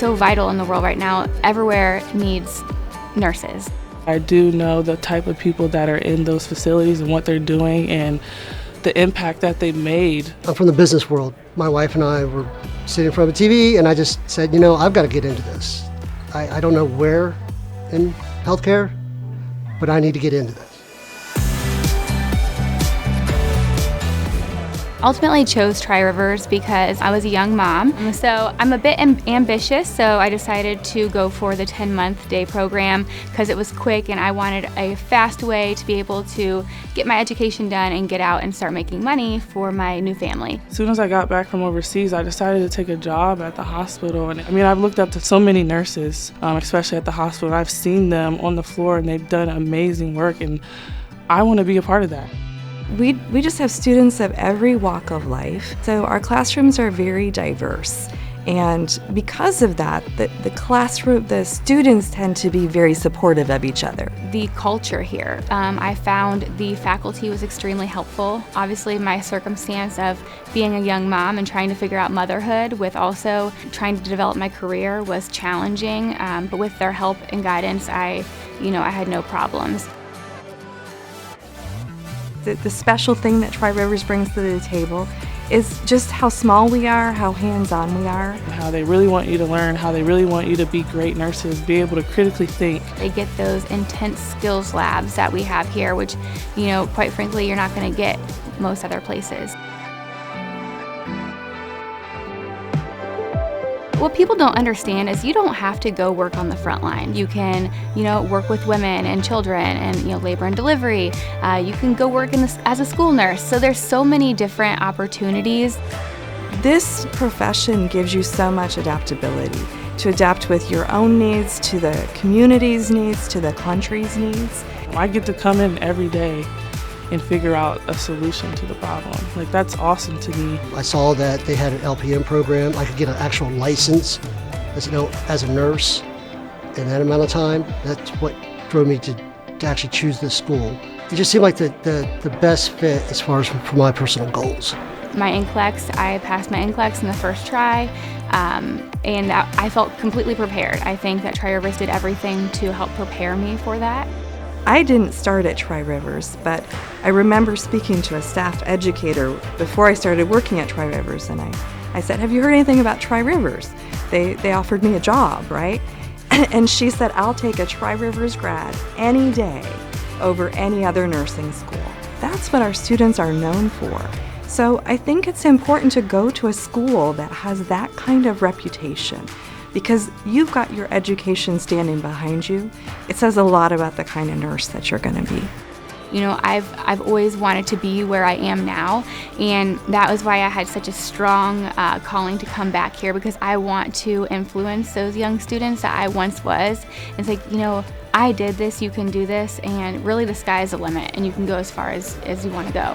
so vital in the world right now. Everywhere needs nurses. I do know the type of people that are in those facilities and what they're doing and the impact that they made. I'm from the business world. My wife and I were sitting in front of a TV, and I just said, I've got to get into this. I don't know where in healthcare, but I need to get into this. Ultimately chose Tri-Rivers because I was a young mom. So I'm a bit ambitious, so I decided to go for the 10-month day program because it was quick and I wanted a fast way to be able to get my education done and get out and start making money for my new family. As soon as I got back from overseas, I decided to take a job at the hospital. And I've looked up to so many nurses, especially at the hospital, and I've seen them on the floor and they've done amazing work, and I want to be a part of that. We just have students of every walk of life, so our classrooms are very diverse. And because of that, the students tend to be very supportive of each other. The culture here, I found the faculty was extremely helpful. Obviously, my circumstance of being a young mom and trying to figure out motherhood with also trying to develop my career was challenging, but with their help and guidance, I had no problems. The special thing that Tri-Rivers brings to the table is just how small we are, how hands-on we are. How they really want you to learn, how they really want you to be great nurses, be able to critically think. They get those intense skills labs that we have here, which, quite frankly, you're not going to get most other places. What people don't understand is you don't have to go work on the front line. You can, work with women and children and, labor and delivery. You can go work as a school nurse. So there's so many different opportunities. This profession gives you so much adaptability to adapt with your own needs, to the community's needs, to the country's needs. I get to come in every day and figure out a solution to the problem. That's awesome to me. I saw that they had an LPN program. I could get an actual license as a nurse in that amount of time. That's what drove me to actually choose this school. It just seemed like the best fit as far as for my personal goals. My NCLEX, I passed my NCLEX in the first try, and I felt completely prepared. I think that Tri-Rivers did everything to help prepare me for that. I didn't start at Tri-Rivers, but I remember speaking to a staff educator before I started working at Tri-Rivers, and I said, "Have you heard anything about Tri-Rivers? They offered me a job, right?" And she said, "I'll take a Tri-Rivers grad any day over any other nursing school." That's what our students are known for. So I think it's important to go to a school that has that kind of reputation, because you've got your education standing behind you. It says a lot about the kind of nurse that you're going to be. I've always wanted to be where I am now, and that was why I had such a strong calling to come back here, because I want to influence those young students that I once was. It's like, I did this, you can do this, and really the sky's the limit, and you can go as far as you want to go.